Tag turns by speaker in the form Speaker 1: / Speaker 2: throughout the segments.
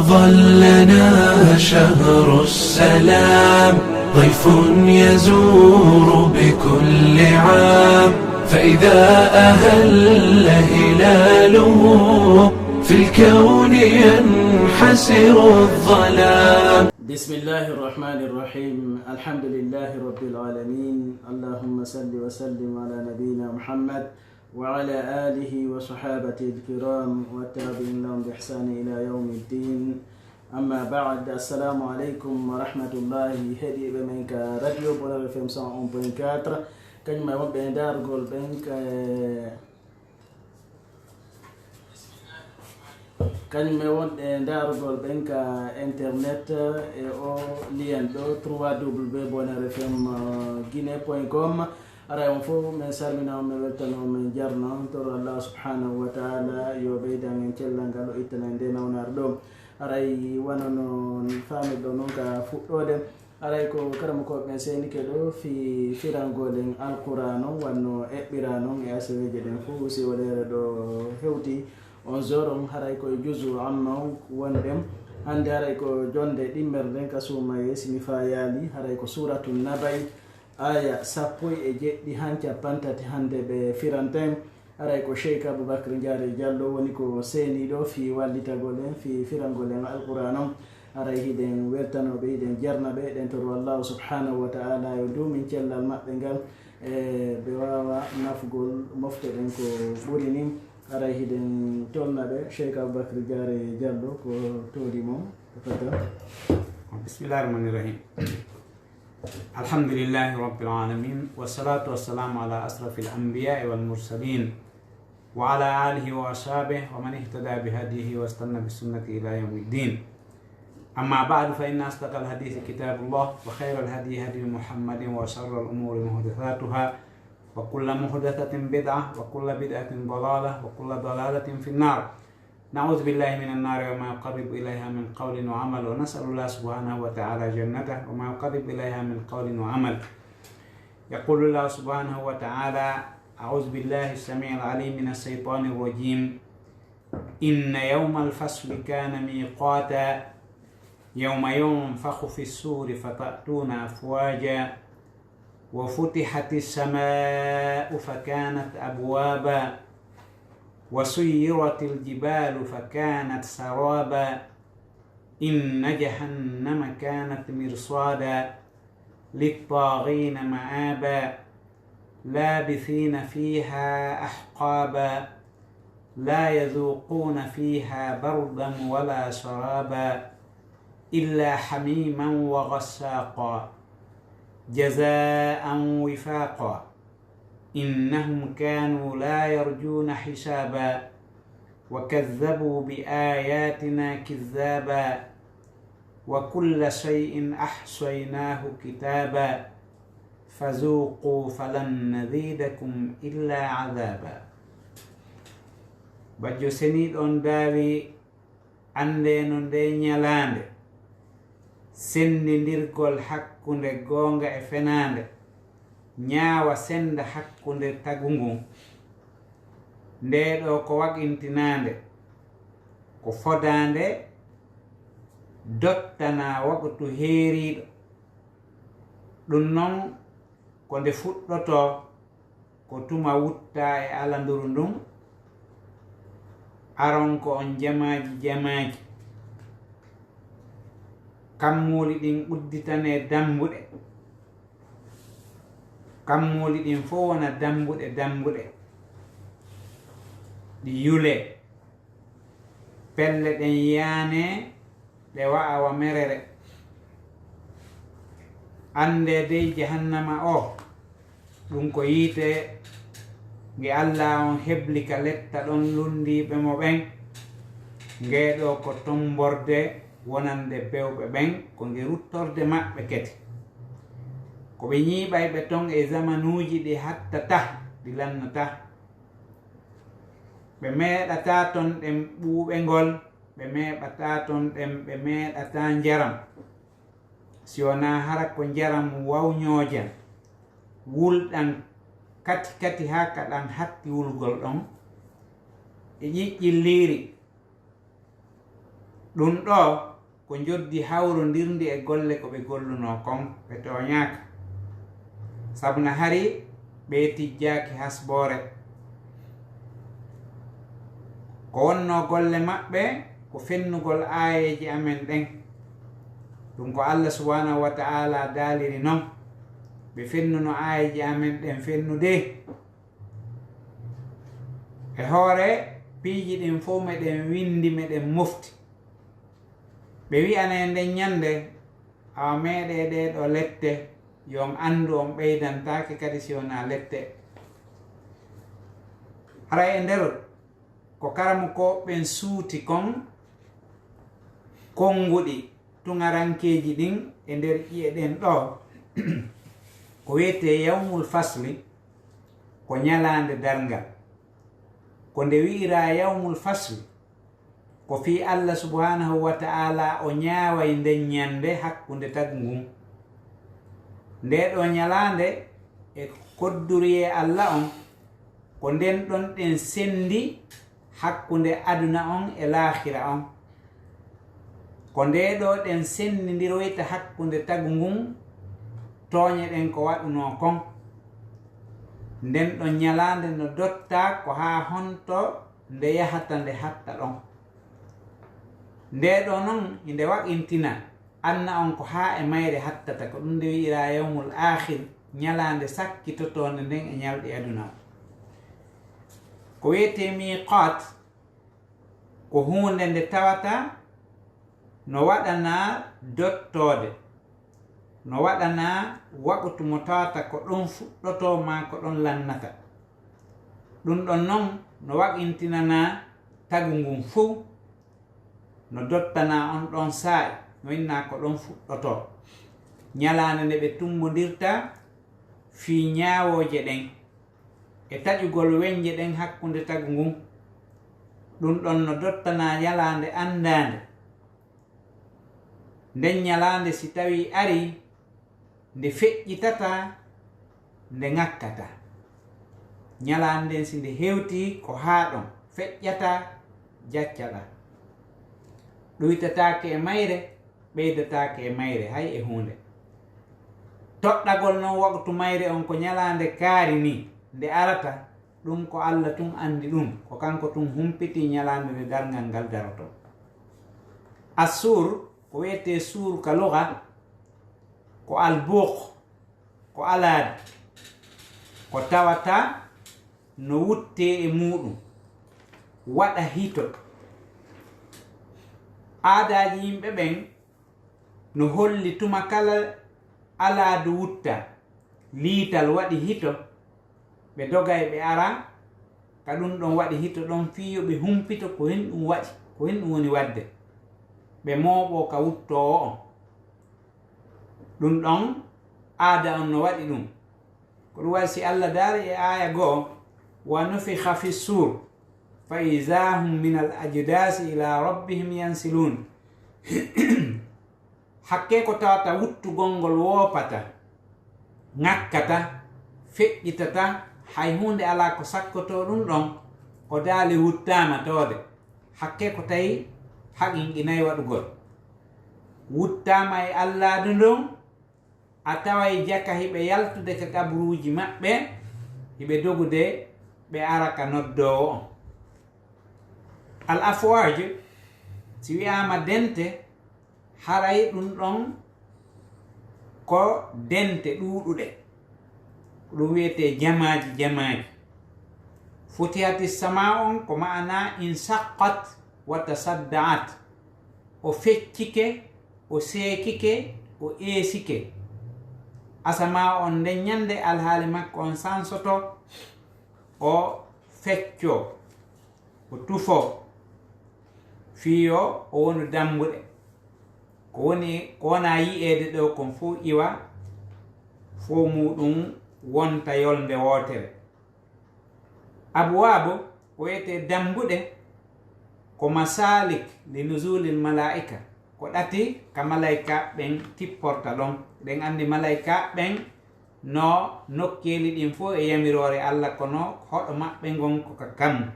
Speaker 1: أظلنا شهر السلام، ضيف يزور بكل عام، فإذا أهل هلاله في الكون ينحسر الظلام.
Speaker 2: بسم الله الرحمن الرحيم. الحمد لله رب العالمين. اللهم صل وسلم على نبينا محمد وعلى آله وصحابته الكرام والتابعين لهم بإحسان إلى يوم الدين. أما بعد، السلام عليكم ورحمة الله. هدي بمنك راديو بونر FM 101.4 كنما يوم بندار جول بنك kañum wonɗe darugol ɓen ka internet e o liyan ɗo www.bonrfm guinée.com. ara on fof min salminama min weltanoma min jarno toro allah subhanahu wa taala yo ɓeydan en cellal ngal o ittana nde nawnar ɗo. aray wonano famir ɗo noon ka fuɗɗode. aray ko karama koɓe ɓen senike ɗo fi firangolen alqouran on wanno eɓɓira noon e asaweji ɗen fof si waɗere ɗo hewti on zoron haray koye juzu amma wonɗen hande haray ko jonde ɗimmerden ka suuma yesimi fa yaali haray ko suratu nabay aya 17 han capantati hande ɓe firanten. haray ko cheikh aboubacry diare diallo woni ko seeniɗo fi wallitagolen fi firangolen alqouran on. haray hiɗen weltanoɓe hiɗen jarnaɓe ɗen toro allahu subhanahu wa taala yo dumin cellal maɓɓe ngal ɓe wawa nafgol moftoɗen ko ɓuri nin. aray hiɗen tolnaɓe cheikh aboubacry diare diallo ko tooli mom fata.
Speaker 3: bismillahi rahmani rahim. alhamdulillahi rabbil alamin wassalatu wassalamu ala asrafil anbiya'i wal mursalin wa ala alihi wa ashabihi wa man ihtada bihadihi wa istanna bisunnati ila yawmiddin. amma ba'du, fa inna asdaqal hadithi kitabullah wa khairal hadi hadi muhammadin wa sharral umuri muhdathatuha wa kulla muhdathatin bid'ah wa kulla bid'atin dalalah wa kulla dalalatin fi an-nar. Na'udzu billahi minan nar wa ma yuqarribu ilayha min qawlin wa amal, wa nas'alullah subhanahu wa ta'ala jannatah wa ma yuqarribu ilayha min qawlin wa amal. Yaqulu Allah subhanahu wa ta'ala: a'udzu billahi as-sami'il 'alim minas shaitanir rajim. Inna yawmal fasli kana miqata yawma yunfakhu fis-suri fatatuna afwaja wa futihatis samaa'u fakanat abwaba wa suyyiratil jibalu fakanat saraba inna jahannama kanat mirsada lit-taghina ma'aba labithina fiha ahqaba la yadhuquna fiha bardan wala sharaba illa hamiman wa ghassaqa جزاء وفاقا إنهم كانوا لا يرجون حسابا وكذبوا بآياتنا كذابا وكل شيء أحصيناه كتابا فذوقوا فلن نزيدكم إلا عذابا. بجو سنيد on daawi ande no nde ñalande sendidirgol hakkunde goonga e fenande ñaawa senda hakkunde tagungu nde ɗo ko waƙintinande ko fodande dottana waɓtu heeriɗo. ɗum noon ko nde fuɗɗoto ko tuma wutta e alanduru ndun aron ko on jamaji kammuli ɗin udditane dambuɗe, kammuli ɗin fo wona dambuɗe ɗi yule pelle ɗen yaane ɗe wa'awa merere. ande dey jahannama o ɗum ko yiite nge allah on hebli ka letta ɗon lundiɓe mo ɓen ngeɗo ko tomborde wonande bewɓe ɓen ko nge ruttorde maɓɓe kete ko ɓe ñiiɓay ɓe ton e zamanuji ɗi hattata ɗi lannata. ɓe meeɗata ton ɗen ɓuuɓe ngol, ɓe meeɓata ton ɗen ɓe meeɗata njaram si wona hara ko njaram wawñoojan wulɗan kati kati ha kaɗan hatti wulgol ɗon e ƴiƴƴilliiri ɗum ɗo ko joddi hawrodirndi e golle ko ɓe golluno kon ɓe toñaaka sabu no hari ɓe tijjaaki hasboore ko wonno golle maɓɓe ko fennugol aayeji amen ɗen ɗum ko Allah subhanahu wa ta'ala daaliri noon ɓe fennuno aayeji amen ɗen fennude e hoore piiji ɗin fof meɗen windi meɗen mofti ɓe wi'ane nden ñande awa meeɗe ɗe ɗo lette yon anndu on ɓeydantake kadi si wona lette hara e nder ko karamu ko ɓen suuti kon konnguɗi tuŋarankeji ɗin e nder ƴiye ɗen ɗo ko wiyete yawmul fasli ko ñalande darngal ko nde wi'ira yawmul fasli ko fi Allah subhanahu wa ta'ala o ñaaway nden ñande hakkunde tagu ngun nde ɗo ñalande e kodduri e Allah on ko nden ɗon ɗen sendi hakkunde aduna on e laakhira on ko nde ɗo ɗen sendindiroyta hakkunde tagu ngun tooñe ɗen ko waɗuno kon nden ɗon ñalande no dotta ko haa honto nde yahata nde hatta ɗon nde ɗo noon nde waɗintina anna on ko haa e mayre hattata ko ɗum nde wi'ira yawmul akhir ñalande sakkitotonde nden e ñalɗi aduna ko wiyete miqat ko hunde nde tawata no waɗana dottode no waɗana waɓutu mo tawata ko ɗum fuɗɗoto ma ko ɗon lannata ɗum ɗon noon no waɗintinana tagu ngun fuu no dottana on ɗon saa'i no inna ko ɗon fuɗɗoto ñalande nde ɓe tummodirta fii ñaawoje ɗen e taƴugol weñje ɗen hakkunde tagu ngun ɗum ɗon no dottana ñalande andande nden ñalande si tawi ari nde feƴƴitata nde ŋakkata ñalande si nde hewti ko haa ɗon feƴƴata jaccaɗa ɗuytatake e mayre ɓeydatake e mayre hay e hunde toɗɗagol noon waktu mayre on ko ñalande kaari ni nde arata ɗum ko Allah tun andi ɗum ko kanko tun humpiti ñalande nde darngal ngal daroto assur ko wiyete suur ka luga ko albuq ko alaade ko tawata no wutte e muɗum waɗa hito aadaji yimɓe ɓen no holli tuma kala alaadu wutta liital waɗi hito ɓe dogay ɓe ara ka ɗum ɗon waɗi hito ɗon fiyo ɓe humpito ko hen ɗum waɗi ko hen ɗum woni wadde ɓe mooɓo ka wuttowo on ɗum ɗon aada on no waɗi ɗum ko ɗum waɗi si Allah daari e aya goo wa nufiha fi sur fa iza hum min al ajdasi ila rabbihim yansilun hakke ko tawata wuttugol ngol woopata ŋakkata feƴƴitata hay hunde ala ko sakkoto ɗum ɗon o daali wuttama towde hakke ko tawi haƙinƙinayi waɗugol wuttama e alladu ndon a taway jaka hiɓe yaltude ka kabruji maɓɓe hiɓe dogude ɓe ara ka noddowo on al afwaj si wiyama dente haray ɗum ɗon ko dente ɗuɗuɗe ɗum wiyete jamaji futihati sama on ko ma'ana in saqqat wa tasadda'at o feccike o seekike o eesike asama on nden ñande alhaali makko on sansoto o fecco o tufo fiyo o wonu dambuɗe ko wona yi'ede ɗo kon fo iwa fo muɗum wonta yolnde wootere abwaabo ko wiyete dambuɗe ko masalik li nuzulil malaika ko ɗati ka malaika ɓen tipporta ɗon ɗen andi malaika ɓen no nokkeli ɗin fo e yamirore Allah kono hoɗo maɓɓe gon ko ka kam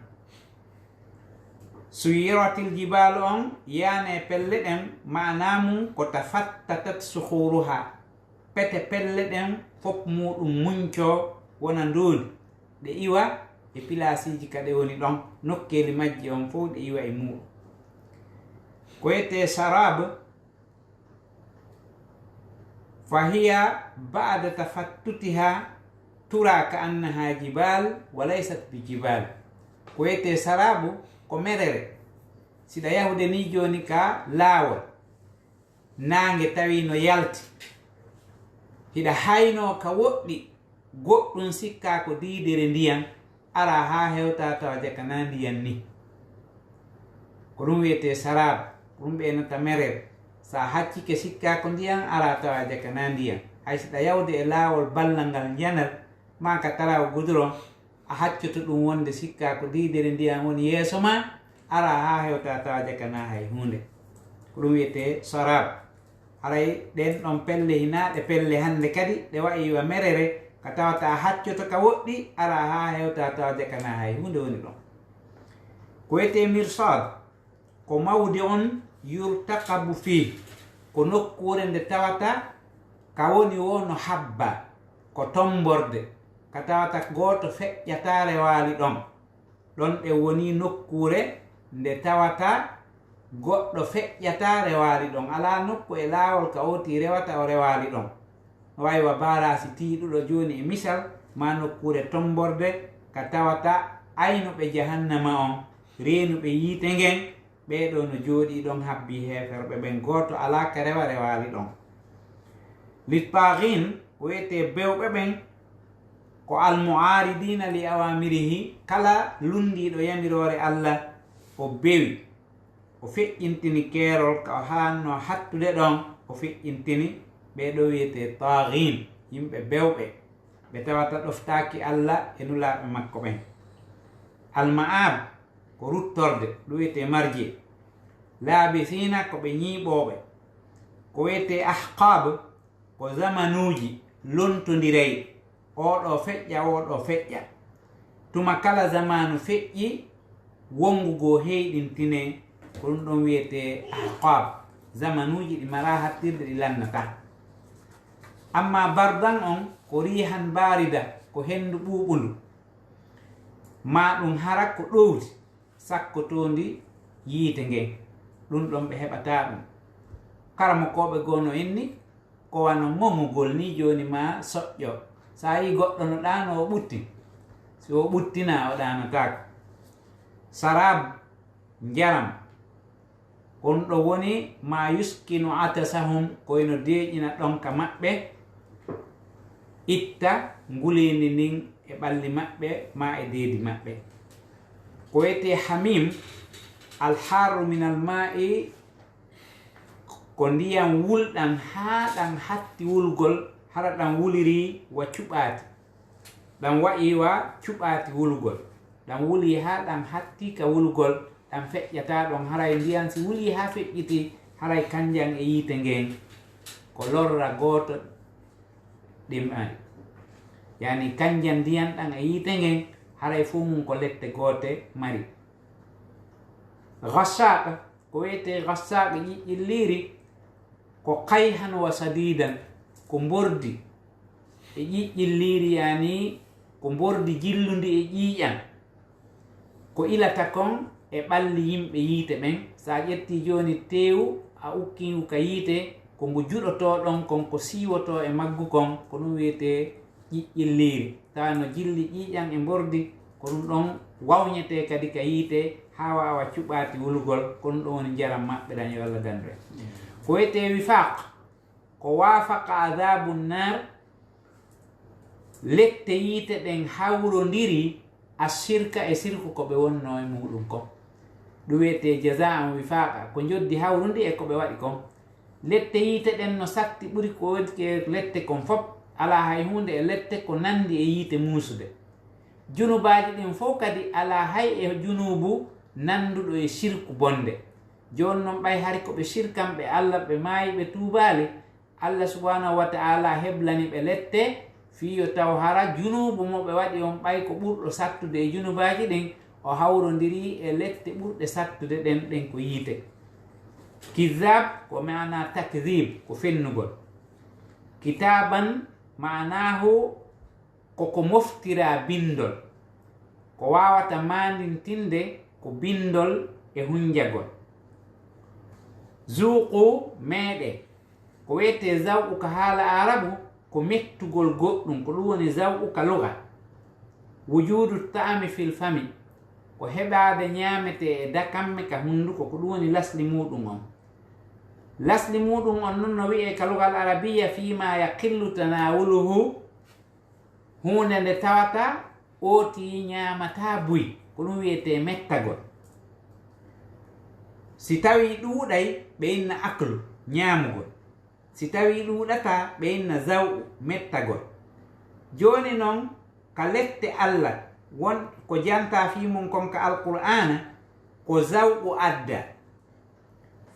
Speaker 3: suyiratil jibalu on yane pelle ɗen manamu ko tafattatat suhuruha pete pelle ɗen fof muɗum munco wona ndoodi ɗe iwa e pilasiji kadi woni ɗon nokkeli majji on fof ɗe iwa e muɗum ko wiyete sarab fahiya ba'da tafattutiha tura ka annaha jibal wa laysat bi jibal ko wiyete sarabu ko merere siɗa yahude ni joni ka laawol nange tawi no yalti hiɗa hayno ka woɗɗi goɗɗum sikka ko diidere ndiyan ara ha hewta tawa jakana ndiyan ni ko ɗum wiyete sarab ko ɗum ɓeynata merere sa haccike sikka ko ndiyan ara tawa jakana ndiyan hay siɗa yawde e laawol ballal ngal janal ma ka tarawo goudron a haccoto ɗum wonde sikka ko diidere ndiyan woni yeeso ma ara ha hewta tawa jakana hay hunde ko ɗum wiyete sarab haray ɗen ɗon pelle hinaɗe pelle hande kadi ɗe wayiwa merere ka tawata haccoto ka woɗɗi ara ha hewta tawa jakana hay hunde woni ɗon ko wiyete mirsad ko mawdi on yurtakabu fi ko nokkure nde tawata ka woni wono habba ko tomborde ka tawata goto feƴƴatare waali ɗon ɗon ɗe woni nokkure nde tawata goɗɗo feƴƴata rewaali ɗon ala nokku e laawol ka oti rewata o rewaali ɗon waywa barasi tiiɗuɗo joni e misal ma nokkure tomborde ka tawata aynuɓe jahannama on reenuɓe yiite ngen ɓeɗo no jooɗi ɗon habbi heferɓe ɓen goto ala ka rewa rewaali ɗon litpagin wiyete bewɓe ɓen ko almuaridina li awamirihi kala lundiɗo yamirore allah o bewi o feƴƴintini keerol ka o hanno hattude ɗon o feƴƴintini ɓeɗo wiyete tagin yimɓe bewɓe ɓe tawata ɗoftaki allah e nulaɓe makko ɓen alma'ab ko ruttorde ɗum wiyete marji laabisina ko ɓe ñiiɓoɓe ko wiyete ahqab ko zamanuji lontodirey oɗo feƴƴa oɗo feƴƴa tuma kala zamanu feƴƴi wongugo heyɗintine ko ɗum ɗon wiyete ahqab zamanuji ɗi mara hattirde ɗi lannata amma bardan on ko rihan barida ko hendu ɓuɓundu ma ɗum hara ko ɗowdi sakkotondi yiite ngen ɗum ɗon ɓe heɓata ɗum karamokoɓe gono inni ko wano momugol ni joni ma soƴƴo sa yi goɗɗo no ɗano o ɓutti so o ɓuttina o ɗanotako sarab njaram on ɗo woni ma yuskinu atasahum koyno deeƴina ɗon ka maɓɓe itta ngulindi ndin e ɓalli maɓɓe ma e deedi maɓɓe ko wiyete hamim alharu min alma'i ko ndiyam wulɗam ha ɗam hatti wulgol hara ɗam wuliri wa cuɓaati ɗam wayiwa cuɓaati wulgol ɗam wuli ha ɗam hatti ka wulgol ɗam feƴƴata ɗon haray ndiyan si wuli ha feƴƴiti haray kanjan e yiite ngen ko lorra gooto ɗim'ani yani kanjan ndiyan ɗan e yiite ngen haray fuu mum ko lette goote mari gassaka ko wiyete gassaka ƴiƴƴilliri ko kayhan wa sadidan ko mbordi e ƴiƴƴilliri yani ko mbordi jillundi e ƴiiƴan ko ilata kon e ɓalli yimɓe yiite ɓen sa ƴetti joni tewu a ukkihu ka yiite ko mbo juɗoto ɗon kon ko siiwoto e maggu kon ko ɗum wiyete ƴiƴƴilliri tawa no jilli ƴiiƴan e mbordi ko ɗum ɗon wawñete kadi ka yiite ha wawa cuɓati wulgol ko ɗum ɗon woni jaram maɓɓe ɗan yo Allah gandu en ko wiyete wifaq ko wafaqa adabu nnar lette yiite ɗen hawrodiri ashirka e sirku ko ɓe wonno e muɗum kon ɗum wiyete jazaan wifaqa ko joddi hawrundi e ko ɓe waɗi kon lette yiite ɗen no satti ɓuri ko wodike lette kon fof ala hay hunde e lette ko nandi e yiite muusude junubaji ɗin fof kadi ala hay e junubu nanduɗo e sirku bonde joni noon ɓay hari koɓe sirkamɓe allah ɓe maayi ɓe tuubali allah subhanahu wa ta'ala heblani ɓe lette fiyo taw hara junubu mo ɓe waɗi on ɓay ko ɓurɗo sattude e junubaji ɗin o hawrodiri e lette ɓurɗe sattude ɗen ko yiite. Kizab ko mana takdib ko fennugol. Kitaban manahu koko moftira bindol ko wawata mandintinde ko bindol e hunjagol. Zuqu meɗe ko wiyete zawqu ka haala arabu ko mettugol goɗɗum ko ɗum woni zawqu ka luga. Wujudu ta'ami fil fami ko heɓade ñamete e dakamme ka hunduko ko ɗum woni lasli muɗum on. Lasli muɗum on non no wi'e ka lugal arabiya fima yaqillu tanawuluhu hunde nde tawata oti ñamata buy ko ɗum wiyete mettagol. Si tawi ɗuuɗay ɓe inna aklu ñamugol, si tawi ɗuuɗata ɓe inna zaw'u mettagol. Joni noon ka lette Allah won ko janta fi mum kon ka alqur'ana ko zaw'u adda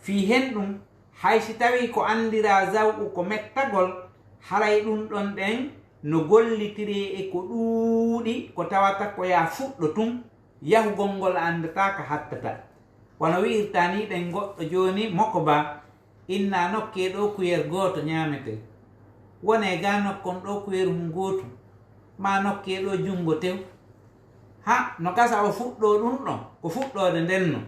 Speaker 3: fi hen ɗum hay si tawi ko andira zaw'u ko mettagol haray ɗum ɗon ɗen no gollitiri e ko ɗuuɗi ko tawata ko ya fuɗɗo tun yahugol ngol andata ka hattata. Wono wi'irta ni ɗen goɗɗo joni moko ba inna nokke ɗo kuyer goto ñamete, wone ga nokkon ɗo kuyer hum gotu, ma nokke ɗo jungo tew. Ha no kasa o fuɗɗo ɗum ɗon ko fuɗɗode ndenno,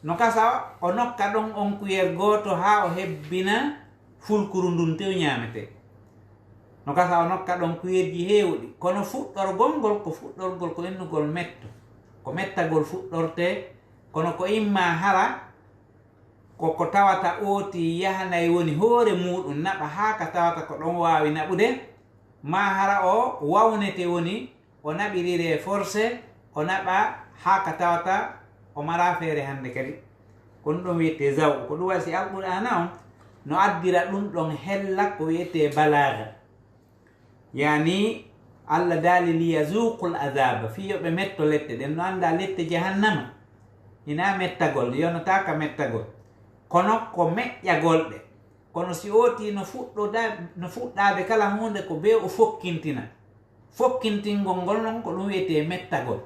Speaker 3: no kasa o nokka ɗon on kuyer goto ha o hebbina fulkuru ndun tew ñamete, no kasa o nokka ɗon kuyerji hewɗi. Kono fuɗɗorgol ngol ko fuɗɗorgol ko innugol metto, ko mettagol fuɗɗorte. Kono ko imma hara ko tawata oti yahanayi woni hoore muɗum naɓa ha ka tawata ko ɗon wawi naɓude, ma hara o wawnete woni o naɓirire forcé o naɓa ha ka tawata o mara feere hande kadi. Ko ɗum ɗon wiyete zaw'u. Ko ɗum wasi alqur'ana on no addira ɗum ɗon hella ko wiyete balaga, yani Allah daali li yazuqul azaba fiyo ɓe metto lette ɗen. No anda lette jahannama ina mettagol yonotaka mettagol kono ko meƴƴagol ɗe. Kono si oti no fuɗɗade kala hunde ko be o fokkintina, fokkintingol ngol noon ko ɗum wiyete mettagol.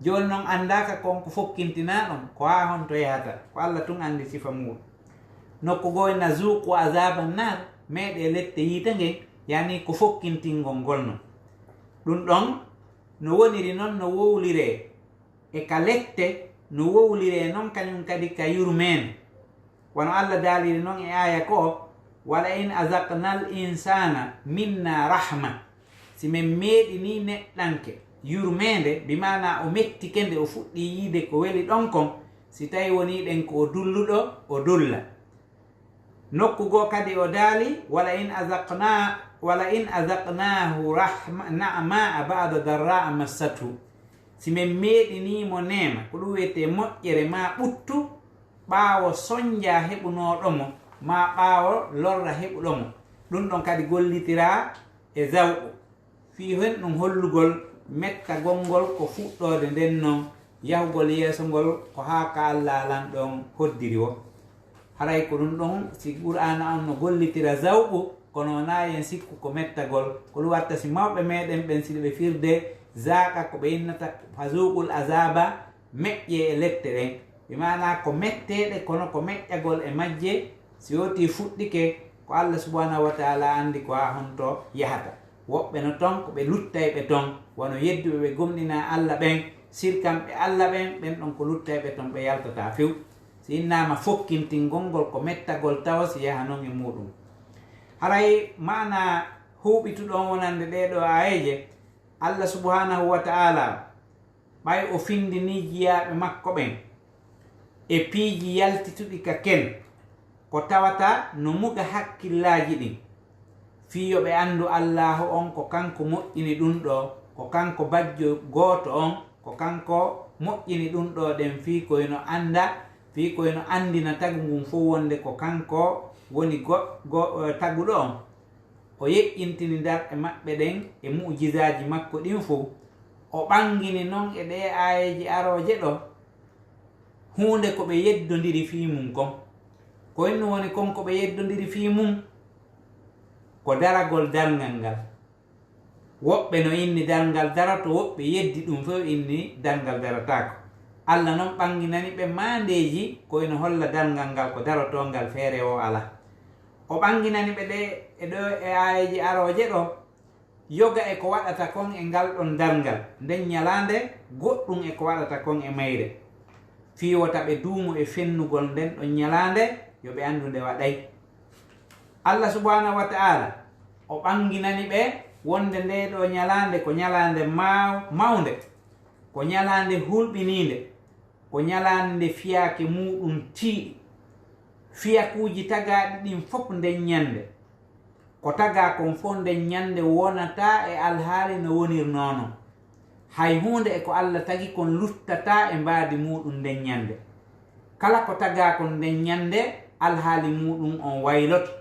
Speaker 3: Joni noon andaka kon ko fokkintina ɗon ko ha hon to yahata, ko Allah tun andi sifa muɗum. Nokku goyna zuqu azaba nar meɗe lette yiite nge, yani ko fokkintingol ngol noon. Ɗum ɗon no woniri noon no wowlire e ka lette no wowlire noon kañum kadi ka yurmene. Wono Allah daaliri noon e aya ko wala in azaqnal insana minna rahma, si min meeɗi ni neɗɗanke yurmede bimana o mettike nde o fuɗɗi yiide ko weli ɗon kon, si tawi woni ɗen ko o dulluɗo o dulla. Nokku goo kadi o daali wala in azaqnahu na'ma ba'da darra'a massathu, si min meeɗinimo nema ko ɗum wiyete moƴƴere ma ɓuttu ɓaawo soñja heɓunoɗomo ma ɓaawo lorra heɓuɗomo. Ɗum ɗon kadi gollitira e zaw'u fi hen ɗum hollugol mettagol ngol ko fuɗɗode nden noon yahugol yeeso ngol ko ha ka Allah lan ɗon hoddiri o. Haray ko ɗum ɗon si qur'ana on no gollitira zaw'u kono na yen sikku ko mettagol. Ko ɗum watta si mawɓe meɗen ɓen siɗo ɓe firde zaqa ko ɓe innata fazuqul azaba meƴƴe e lette ɗen, bimana ko metteɗe kono ko meƴƴagol e majje si woti fuɗɗike ko Allah subhanahu wa ta'ala andi ko ha honto yahata. Woɓɓe no ton ko ɓe luttayɓe ton, wono yedduɓe ɓe gomɗina Allah ɓen, sirkamɓe Allah ɓen ɓen ɗon ko luttayɓe ton ɓe yaltata few. Si innama fokkintingol ngol ko mettagol tawa si yaha noon e muɗum. Haray mana huɓituɗon wonande ɗeɗo ayeje Allah subhanahu wa ta'ala ɓay o findini jiyaɓe makko ɓen e piiji yaltituɗi ka ken ko tawata no muga hakkillaji ɗin fiyo ɓe andu Allahu on ko kanko moƴƴini ɗum ɗo, ko kanko bajjo gooto on, ko kanko moƴƴini ɗum ɗo ɗen fi koyno anda, fi koyno andina tagu ngun fof wonde ko kanko woni taguɗo on. O yeƴƴintini dar e maɓɓe ɗen e mu'jizaji makko ɗin fof. O ɓangini noon e ɗe ayeji aroje ɗo hunde ko ɓe yeddodiri fi mum kon. Ko henno woni kon ko ɓe yeddodiri fi mum ko daragol darngal ngal. woɓɓe no inni dalngal darato woɓɓe yeddi ɗum fof inni dalngal daratako Allah noon ɓanginani ɓe mandeji koyno holla dalngal ngal ko darotongal feere o ala o ɓanginani ɓe ɗe e ɗo e ayeji aroje ɗo yoga e ko waɗata kon e ngal ɗon dalngal nden ñalande goɗɗum e ko waɗata kon e mayre fiwota ɓe duumo e fennugol nden ɗon ñalande yo ɓe andu nde waɗay Allah subhanahu wa ta'ala o ɓanginani ɓe wonde nde ɗo ñalande ko ñalande mawnde ko ñalande hulɓininde ko ñalande nde fiyake muɗum tiiɗi fiyakuji tagaɗi ɗin fof nden ñande ko taga kon fof nden ñande wonata e alhaali no wonirnono hay hunde e ko Allah tagi kon luttata e mbaadi muɗum nden ñande kala ko taga kon nden ñande alhaali muɗum on wayloto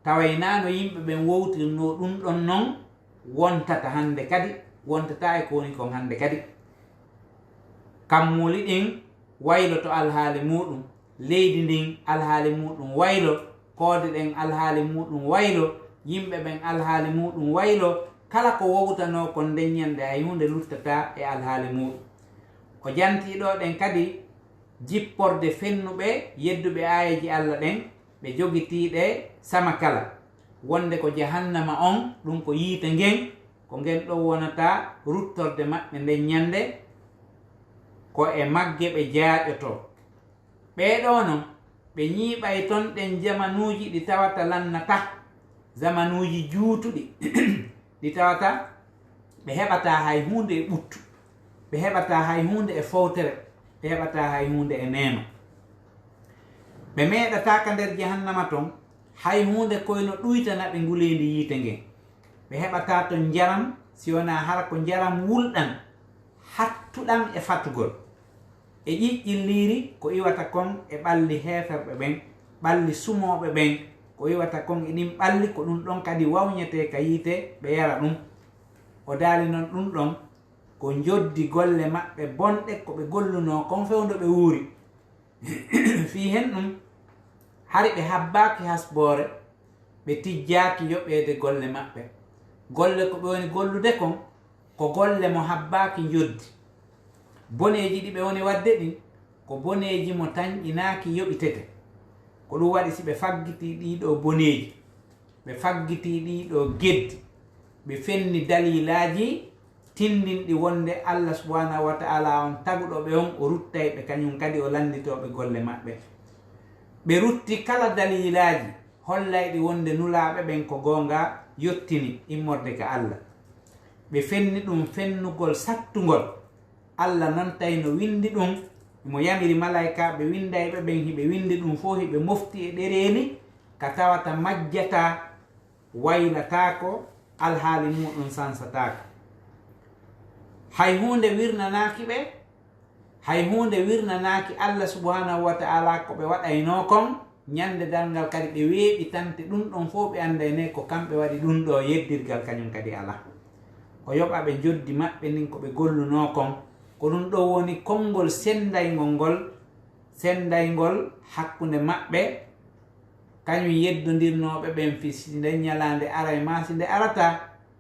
Speaker 3: tawayna no yimɓe ɓen wowtirno ɗum ɗon noon wontata hande kadi wontata e ko woni kon hande kadi kammuli ɗin wayloto alhaali muɗum leydi ndin alhaali muɗum waylo koode ɗen alhaali muɗum waylo yimɓe ɓen alhaali muɗum waylo kala ko wowtano kon nden ñande hay hunde luttata e alhaali muɗum o jantiɗo ɗen kadi jipporde fennuɓe yedduɓe ayeji Allah ɗen ɓe jogitiɗe sama kala wonde ko jahannama on ɗum ko yiite ngen ko ngen ɗo wonata ruttorde maɓɓe nden ñande ko e magge ɓe jaaƴoto ɓeɗo non ɓe ñiiɓay ton ɗen jamanuji ɗi tawata lannata zamanuji juutuɗi ɗi tawata ɓe heɓata hay hunde e ɓuttu ɓe heɓata hay hunde e fowtere ɓe heɓata hay hunde e neno ɓe meeɗataka nder jahannama ton hay hunde koyno ɗuytana ɓe nguleyndi yiite ngen ɓe heɓata ton njaram si wona hara ko njaram wulɗan hattuɗan e fatugol e ƴiƴƴilliri ko iwata kon e ɓalli heeferɓe ɓen ɓalli sumoɓe ɓen ko iwata kon e ɗin ɓalli ko ɗum ɗon kadi wawñete ka yiite ɓe yara ɗum o daali noon ɗum ɗon ko joddi golle maɓɓe bonɗe ko ɓe golluno kon fewndo ɓe wuuri fi hen ɗum hari ɓe habbaki hasbore ɓe tijjaki yoɓede golle maɓɓe golle ko ɓe woni gollude kon ko golle mo habbaki joddi boneji ɗi ɓe woni wadde ɗin ko boneji mo tañƴinaki yoɓitete ko ɗum waɗi si ɓe faggiti ɗiɗo boneji ɓe faggiti ɗiɗo geddi ɓe fenni dalilaji tindinɗi wonde Allah subhanahu wa ta'ala on taguɗoɓe on o ruttay ɓe kañum kadi o landitoɓe golle maɓɓe ɓe rutti kala dalilaji hollayɗi wonde nulaɓe ɓen ko gonga yottini immorde ka Allah ɓe fenni ɗum fennugol sattugol Allah non tawi no windi ɗum mo yamiri malaika ɓe windayɓe ɓen hiɓe windi ɗum fof hiɓe mofti e ɗereni ka tawata majjata waylatako alhaali muɗum sansatako hay hunde wirnanaki ɓe hay hunde wirnanaki Allah subhanahu wa ta'ala ko ɓe waɗayno kon ñande dalngal kadi ɓe weeɓi tante ɗum ɗon fof ɓe andayne ko kamɓe waɗi ɗum ɗo yeddirgal kañum kadi ala o yoɓa ɓe joddi maɓɓe nin ko ɓe golluno kon ko ɗum ɗo woni konngol sendaygol hakkunde maɓɓe kañum yeddodirnoɓe ɓen fi nde ñalande ara e masi nde arata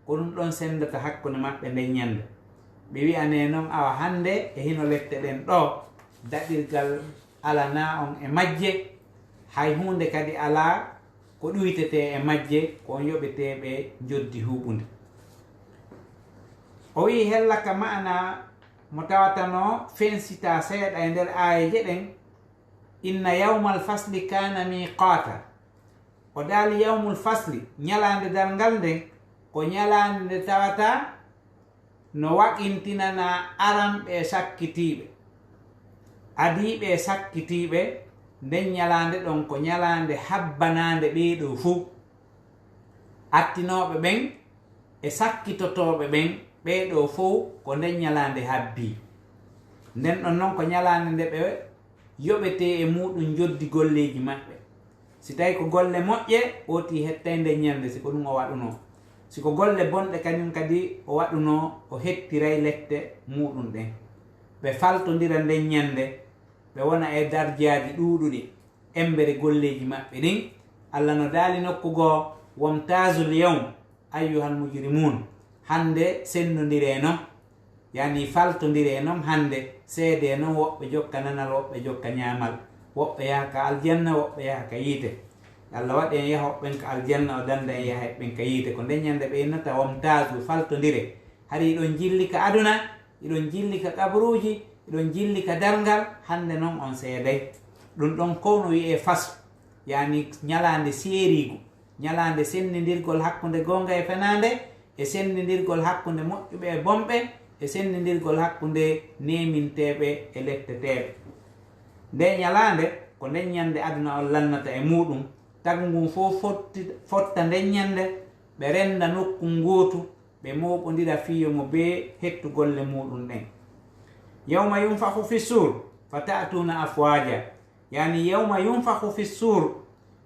Speaker 3: ko ɗum ɗon sendata hakkunde maɓɓe nden ñande ɓe wiyane noon awa hande e hino lette ɗen ɗo daɗirgal alana on e majje hay hunde kadi ala ko ɗuytete e majje ko on yoɓeteɓe joddi huɓunde o wi hella ka ma'ana mo tawatano fensita seeɗa e nder ayeje ɗen inna yawmal fasli kana miqata o daali yawmul fasli ñalande dalngal nden ko ñalande nde tawata no waqintinana aranɓe sakkitiɓe adiɓe sakkitiɓe nden ñalande ɗon ko ñalande habbanande ɓeeɗo fuu attinoɓe ɓen e sakkitotoɓe ɓen ɓeeɗo fof ko nden ñalande habbi nden ɗon noon ko ñalande nde ɓe yoɓete e muɗum joddi golleji maɓɓe si tawi ko golle moƴƴe oti hettay nden ñande siko ɗum o waɗuno siko golle bonɗe kañum kadi o waɗuno o hettiray lette muɗum ɗen ɓe faltodira nden ñande ɓe wona e dardiaji ɗuɗuɗi embere golleji maɓɓe ɗin Allah no daali nokku goo wamtazul yawm ayyuhal mujrimun hande sennodire noon yani faltodire noon hande seede noon woɓɓe jokka nanal woɓɓe jokka ñaamal woɓɓe yaha ka aljanna woɓɓe yaha ka yiite Allah waɗi en yaha hoɓɓen ka aljanna o danda en yaha heɓɓen ka yiite ko ndeññande ɓe innata womtaju faltodire hari iɗon jilli ka aduna iɗon jilli ka kabruji iɗon jilli ka darngal hande noon on seeday ɗum ɗon kowno wiye fasu yani ñalande seerigu ñalande sendidirgol hakkude gonga e fenande e sendidirgol hakkude moƴƴuɓe e bomɓe e sendidirgol hakkude neminteɓe e letteteɓe nde ñalande ko ndeññande aduna on lannata e muɗum tagu ngun fof fotta ndeññande ɓe renda nokku gootu ɓe moɓodira fiyo mo be hettu golle muɗum ɗen yawma yunfahu fi sur fa ta'tuna afwaja yani yawma yunfahu fi sur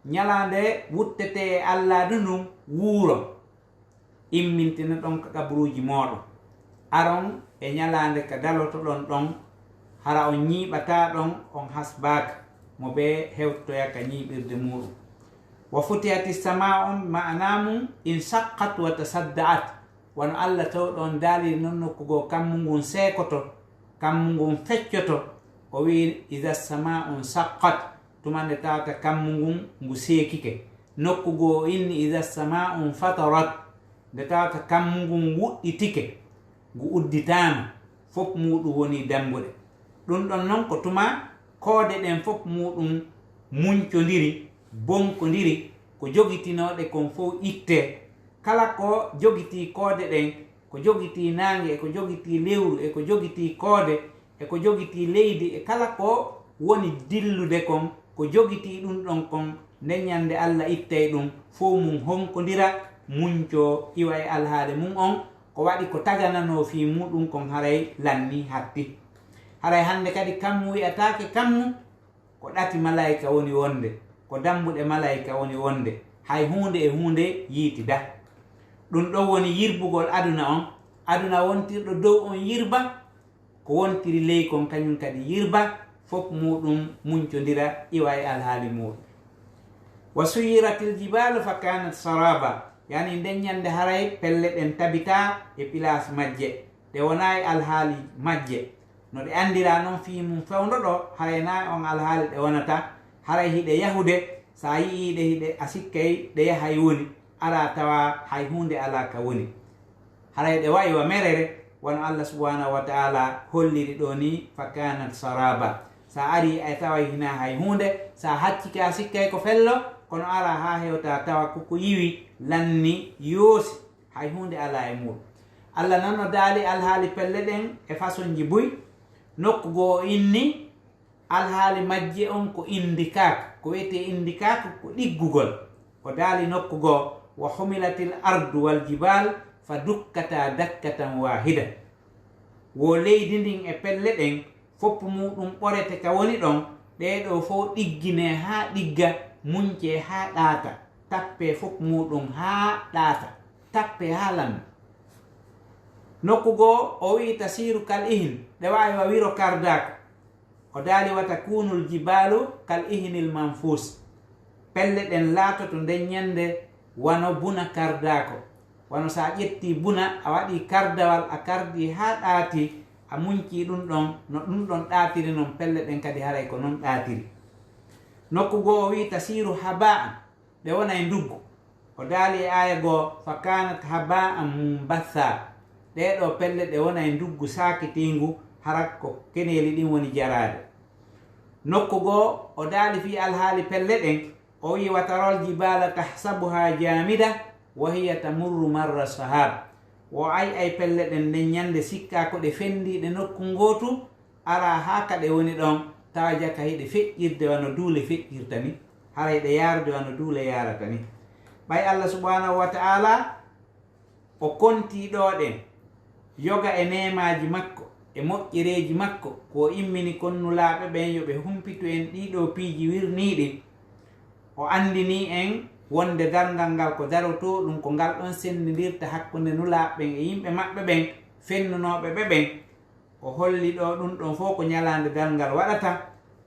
Speaker 3: ñalande wuttete e alladu ndum wuuro immintina ɗon ka kabruji moɗon aron e ñalande ka dalotoɗon ɗon hara on ñiiɓata ɗon on hasbaka mo ɓe hewtoya ka ñiiɓirde muɗum wa futiyati sama on ma'anamum in saqqat wa tasadda'at wono Allah tawɗon daali non nokkugo kammu ngun seekoto kammu ngun feccoto o wi ida sama on saqqat tumande tawata kammu ngun ngu seekike nokkugo inni ida sama on fatarat nde tawata kammu ngun wuɗɗitike ngu udditama fof muɗum woni dambuɗe ɗum ɗon noon ko tuma koode ɗen fof muɗum muñcodiri bonkodiri ko jogitinoɗe kon fof itte kala ko jogiti koode ɗen ko jogiti nange e ko jogiti lewru e ko jogiti koode e ko jogiti leydi e kala ko woni dillude kon ko jogiti ɗum ɗon kon ndeññande Allah ittay ɗum fof mum honkodira muñco iwa e alhaade mum on ko waɗi ko taganano fi muɗum kon haray lanni hatti haray hande kadi kammu wi'atake kammu ko ɗati malayika woni wonde ko dambuɗe malayika woni wonde hay hunde e hunde yiitida ɗum ɗo woni yirbugol aduna on aduna wontirɗo dow on yirba ko wontiri ley kon kañum kadi yirba fof muɗum muñcodira iwa e alhaali muɗum wa suyiratil jibalu fa kanat saraba yani ndeññande haray pelle ɗen tabita e place majje ɗe wona e alhaali majje no ɗe andira noon fi mum fewdo ɗo haray na on alhaali ɗe wonata haray hiɗe yahude sa yiiɗe hiɗe a sikkay ɗe yahay woni ara tawa hay hunde ala ka woni haray ɗe wayi wa merere wono Allah subhanahu wa ta'ala holliri ɗo ni fa kanat saraba sa ari ay tawa hina hay hunde sa haccike a sikkay ko fello kono ara ha hewta tawa koko yiwi lanni yoosi hay hunde ala e muɗum Allah nanno daali alhaali pelle ɗen e façon ji buy nokkugo inni alhaali majje on ko indikaka ko wiyete indikaka ko ɗiggugol ko daali nokkugo wa humilatil ardu wal jibal fa dukkata dakkatan wahida wo leydi ndin e pelle ɗen foppu muɗum ɓorete ka woni ɗon ɗeɗo fof ɗiggine ha ɗigga munce ha ɗaata tappe fof muɗum ha ɗaata tappe ha lammi nokkugo o wi tasiru kal ihin ɗe wawi wa wiro kardaka o daali wata kunul jibalu kal ihinil manfus pelle ɗen laatoto ndeññande wano buna kardako wano sa ƴetti buna a waɗi kardawal a kardi ha ɗaati a munci ɗum ɗon no ɗum ɗon ɗaatiri noon pelle ɗen kadi haray ko noon ɗaatiri nokkugo o wi tasiru haba'an ɗe wona e nduggu o daali e aya goo fa kanat haba'an mumbatha ɗeɗo pelle ɗe wona e nduggu sakitingu harat ko keneli ɗin woni jarade nokkugo o daali fi alhaali pelle ɗen o wi watarol jibala tahsabuha jamida wa hiya tamurru marra sahab o ay pelle ɗen nden ñande sikka ko ɗe fendiɗe nokku ngotu ara ha ka ɗe woni ɗon tawa jaka hiɗe feƴƴirde wano duule feƴƴirta ni haray ɗe yarude wano duule yarata ni ɓay Allah subhanahu wa ta'ala o konti ɗo ɗen yoga e nemaji makko e moƴƴereji makko ko immini konnulaaɓe ɓen yo ɓe humpitu en ɗiɗo piiji wirniɗi o andini en wonde dargal ngal ko daroto ɗum ko ngal ɗon sendidirta hakkude nulaaɓeɓen e yimɓe maɓɓe ɓen fennunoɓe ɓe ɓen o holli ɗo ɗum ɗon fof ko ñalande dargal waɗata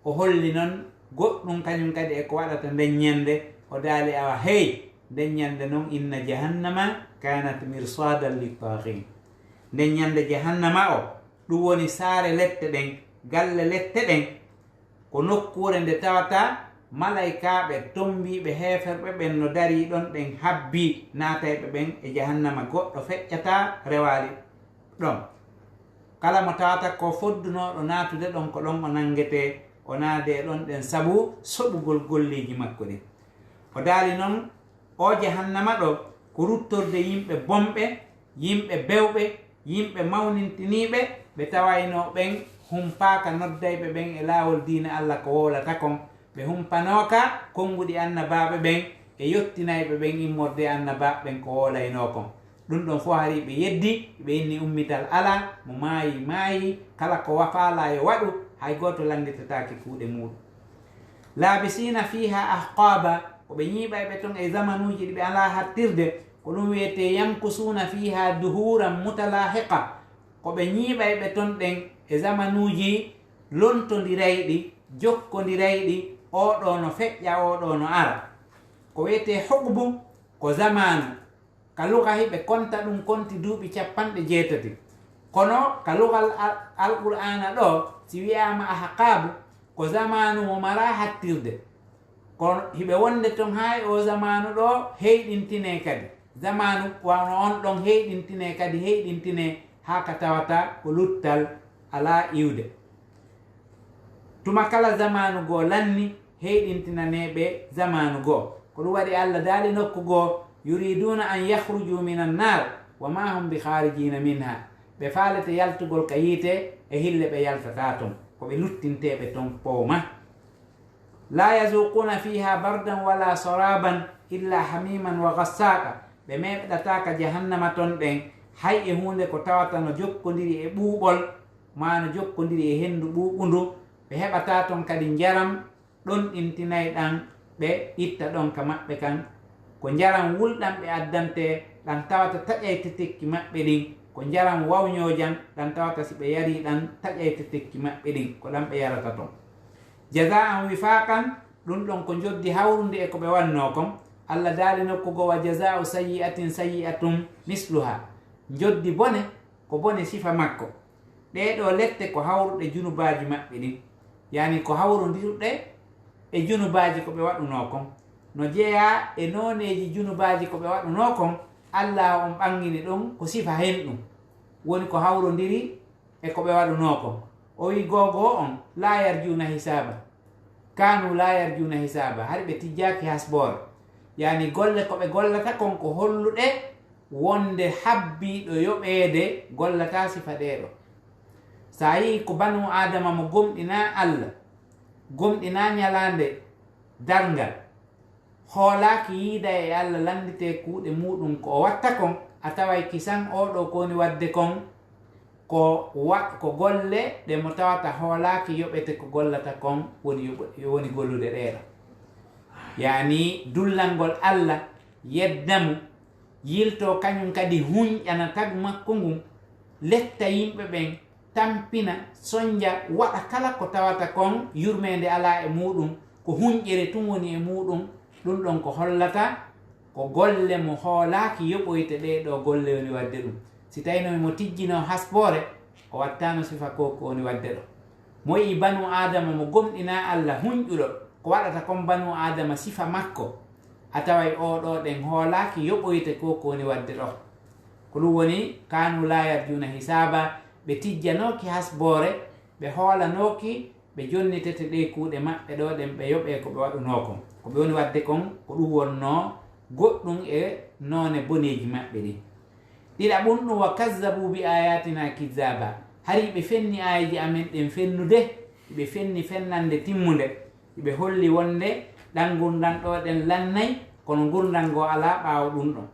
Speaker 3: o holli noon goɗɗum kañum kadi eko waɗata nden ñande o daali awa hey nden ñande noon inna jahannama kanat mirsadan littagin. nden ñande jahannama o ɗum woni saare lette ɗen, galle lette ɗen, ko nokkure nde tawata malaikaɓe tombiɓe heferɓe ɓen no dari ɗon ɗen habbi naatayɓe ɓen e jahannama. goɗɗo feƴƴata rewali ɗon. kala mo tawata ko foddunoɗo natude ɗon ko ɗon o nangete o naade ɗon ɗen sabu soɓugol golliji makko ɗin. o daali noon o jahannama ɗo ko ruttorde yimɓe bomɓe, yimɓe bewɓe, yimɓe mawnintiniɓe ɓe tawayno ɓen humpaka noddayɓe ɓen e laawol diine Allah ko wowlata kon. ɓe humpanoka konnguɗi annabaɓe ɓen e yottinayɓe ɓen immorde annabaɓe ɓen ko wolayno kon. ɗum ɗon fof hari ɓe yeddi ɓe inni ummital ala mo maayi kala ko wafala yo waɗu, hay goto landitatake kuuɗe muɗum. laabisina fiha ahqaba, ko ɓe ñiiɓayɓe ton e zamanuji ɗi ɓe ala hattirde, ko ɗum wiyete yankusuna fiha duhuran mutalahiqa, ko ɓe ñiiɓayɓe ton ɗen e zamanuji lontodirayɗi, jokkodirayɗi, oɗo no feƴƴa oɗo no ara. ko wiyete hukbu ko zamanu, ka luga hiɓe konta ɗum konti duuɓi 80. kono ka lugal alqur'ana ɗo si wiyama ahqabu ko zamanu mo mara hattirde. kono hiɓe wonde ton hay o zamanu ɗo heyɗintine kadi, zamanu wano on ɗon heyɗintine kadi, heyɗintine ha ka tawata ko luttal ala iwde. tuma kala zamanu goo lanni heyɗintinaneɓe zamanu goo. ko ɗum waɗi Allah daali nokku goo yuriduna an yahruju min annar wa ma hum bi kharijina minha. ɓe faalete yaltugol ka yiite e hille ɓe yaltata ton, ko ɓe luttinteɓe ton powma. la yazuquna fiha bardan wala saraban illa hamiman wa gassaka. ɓe meɓɗataka jahannama ton ɗen hay e hunde ko tawata no jokkodiri e ɓuuɓol ma no jokkodiri e hendu ɓuuɓundu. ɓe heɓata ton kadi njaram ɗon ɗintinayi ɗan ɓe itta ɗon ka maɓɓe kan, ko njaram wulɗam ɓe addante ɗan tawata taƴayte tekki maɓɓe ɗin, ko njaram wawñojan ɗan tawata si ɓe yari ɗan taƴayte tekki maɓɓe ɗin, ko ɗan ɓe yarata ton. jaza'an wifaqan, ɗum ɗon ko joddi hawrude e ko ɓe wanno kon. Allah daali nokkugo wa jaza'u sayyi'atin sayyi'atum misluha. joddi bone ko bone sifa makko. ɗeɗo lette ko hawruɗe junubaji maɓɓe ɗin, yani ko hawrodirɗe e junubaji ko ɓe waɗuno kon. no jeeya e noneji junubaji ko ɓe waɗuno kon, Allah on ɓangini ɗum ko sifa hen ɗum woni ko hawrodiri e ko ɓe waɗuno kon. o wi gogo on la yarjuna hisaba, kanu la yarjuna hisaba, hari ɓe tijjaki hasbore, yani golle ko ɓe gollata kon ko holluɗe wonde habbiɗo yoɓede gollata sifa ɗeɗo. sa yi ko banu adama mo gomɗina Allah, gomɗina ñalande dargal, hoolaki yiida e Allah landite kuuɗe muɗum ko o watta kon, a taway kisan oɗo kowoni wadde kon ko golle ɗe mo tawata hoolaki yoɓete ko gollata kon woni gollude ɗeɗo. yani dullangol Allah yeddamu yilto kañum kadi huñƴana tagu makko ngun, letta yimɓe ɓen, tampina soñja, waɗa kala ko tawata kon yurmede ala e muɗum, ko huñƴere tum woni e muɗum. ɗum ɗon ko hollata ko golle mo hoolaki yoɓoyte ɗeɗo golle woni wadde ɗum. si tawino mo tijjino hasbore o wattano sifa ko woni wadde ɗo. mo yi banu adama mo gomɗina Allah huñƴuɗo, ko waɗata kon banu adama sifa makko, a taway oɗo ɗen hoolaki yoɓoyte ko woni wadde ɗo. ko ɗum woni kanu la yarjuna hisaba, ɓe tijjanoki hasbore, ɓe hoolanoki, ɓe jonnitete ɗe kuuɗe maɓɓe ɗo ɗen ɓe yoɓe ko ɓe waɗuno kon, ko ɓe woni wadde kon, ko ɗum wonno goɗɗum e none boneji maɓɓe ɗi. ɗiɗa ɓum ɗum wa kazzabu bi ayatina kizaba, hari ɓe fenni ayaji amen ɗen fennude, ɓe fenni fennande timmude, ɓe holli wonde ɗan gurdan ɗo ɗen lannay, kono gurdan go ala ɓaawo ɗum ɗon.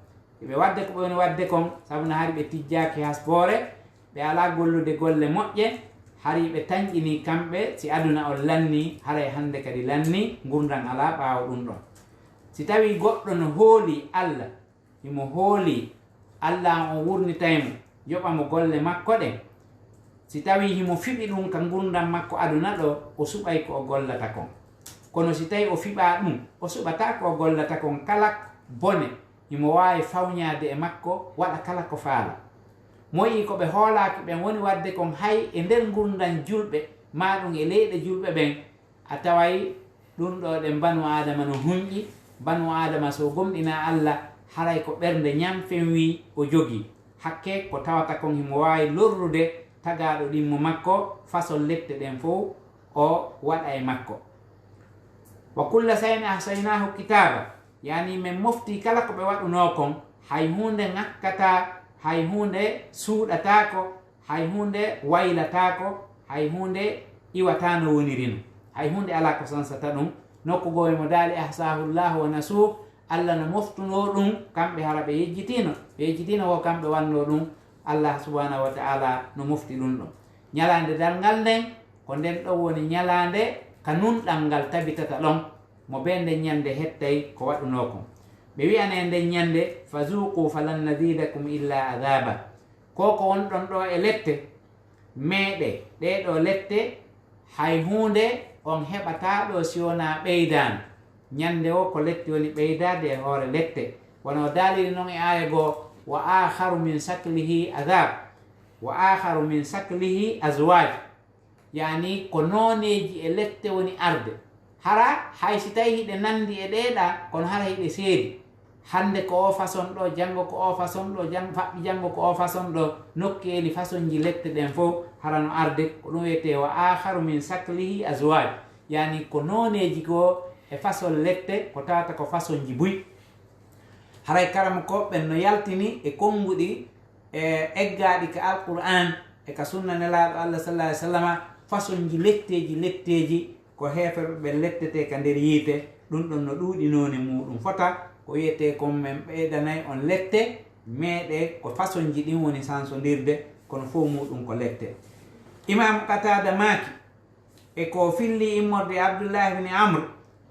Speaker 3: ɓe wadde ko ɓe woni wadde kon, sabuna hari ɓe tijjaki hasbore, ɓe ala gollude golle moƴƴe, hari ɓe tañƴini kamɓe si aduna on lanni, haray hande kadi lanni, gurdan ala ɓaawo ɗum ɗon. si tawi goɗɗo no hooli Allah, imo hooli Allah on wurnitaymo yoɓamo golle makko ɗen, si tawi himo fiɓi ɗum ka gurdan makko aduna ɗo, o suɓay ko o gollata kon. kono si tawi o fiɓa ɗum, o suɓata ko o gollata kon. kala bone imo wawi fawñade e makko waɗa kala ko faala moyi ko ɓe hoolaki ɓen woni wadde kon hay e nder gurdam julɓe ma ɗum e leyɗe julɓe ɓen a taway ɗum ɗo ɗe banu adama no hunƴi banu adama so gomɗina Allah haray ko ɓernde ñamfen wi o jogii hakke ko tawata kon himo wawi lorrude tagaɗo ɗimmo makko façon lette ɗen fof o waɗa e makko wa kulla sayni ahsaynahu kitaba yani min mofti kala ko ɓe waɗuno kon hay hunde ŋakkata hay hunde suuɗatako hay hunde waylatako hay hunde iwata no wonirino hay hunde ala ko sansata ɗum nokkugo mo daali ahsahullahu wa nasuh Allah no moftuno ɗum kamɓe hara ɓe yejjitino ko kamɓe wanno ɗum Allah subhanahu wa ta'ala no mofti ɗum ɗon ñalande dalngal nden ko nden ɗo woni ñalande ka nunɗal ngal tabitata ɗon mo be nden ñande hettay ko waɗuno kon ɓe wiyane nden ñande fazuqu falan nazidakum illa adaba ko wonɗon ɗo e lette meɗe ɗeɗo lette hay hunde on heɓata ɗo si wona ɓeydani ñande o ko lette woni ɓeydade e hoore lette wono daliri noon e aya goo wa akharu min saklihi adab wa akharu min saklihi azwaj yani ko noneji e lette woni arde hara hay si tawi hiɗe nandi e ɗeɗa kono hara hiɗe seeri hande ko o façon ɗo janngo ko o façon ɗo faɓɓi janngo ko o façon ɗo nokkeli façon ji lette ɗen fof hara no arde ko ɗum wiyete wa akharu min saklihi azwaj yani ko noneji goo e façon lette ko tawata ko façon ji buy haray karama ko ɓen no yaltini e konnguɗi e eggaɗi ka alquran e ka sunna nelaɗo Allah sallallahu alaihi wasallam façon ji letteji ko heferɓe ɓe lettete ka nder yiite ɗum ɗon no ɗuuɗi none muɗum fota ko wiyete kon men ɓeydanay on lette meɗe ko façon ji ɗin woni sansodirde kono fof muɗum ko lette imam qatada maki e ko filli immorde abdoullahi ibn amr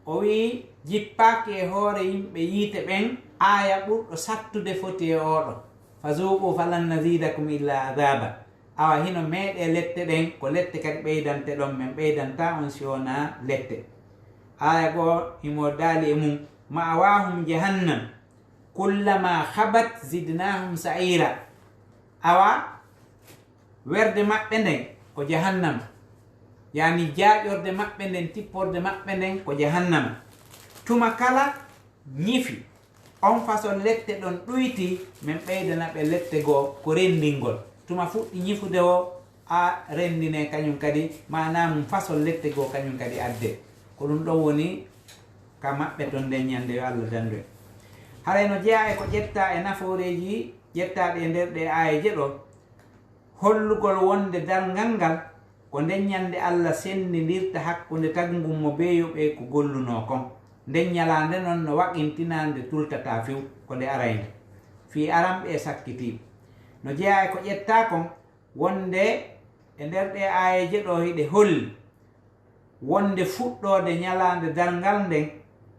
Speaker 3: o wi jippaki e hoore yimɓe yiite ɓen aya ɓurɗo sattude foti e oɗo fazuqu falan nazidakum illa adaba awa hino meeɗe lette ɗen ko lette kadi ɓeydante ɗon men ɓeydanta on si wona lette aya goo himo daali e mum ma'awahum jahannam kullama habat zidnahum sa'ira awa werde maɓɓe nden ko jahannama yani jaaƴorde maɓɓe nden tipporde maɓɓe nden ko jahannama tuma kala ñifi on façon lette ɗon ɗuyti min ɓeydana ɓe lette goo ko rendingol tuma fuɗɗi ñifude o a rendine kañum kadi manamum façon lette goo kañum kadi adde ko ɗum ɗon woni ka maɓɓe ton nden ñande yo Allah dandu en haray no jeeya e ko ƴetta e nafooreji ƴettaɗe e nder ɗe ayeje ɗo hollugol wonde dalngal ngal ko nden ñande Allah sendidirta hakkude tagngum mo beeyoɓe ko golluno kon nden ñalande noon no waqintinande tultata few ko nde arayde fi aramɓe e sakkitiɓe no jeeya e ko ƴetta kon wonde e nder ɗe ayeje ɗo hiɗe holli wonde fuɗɗode ñalande dalngal nden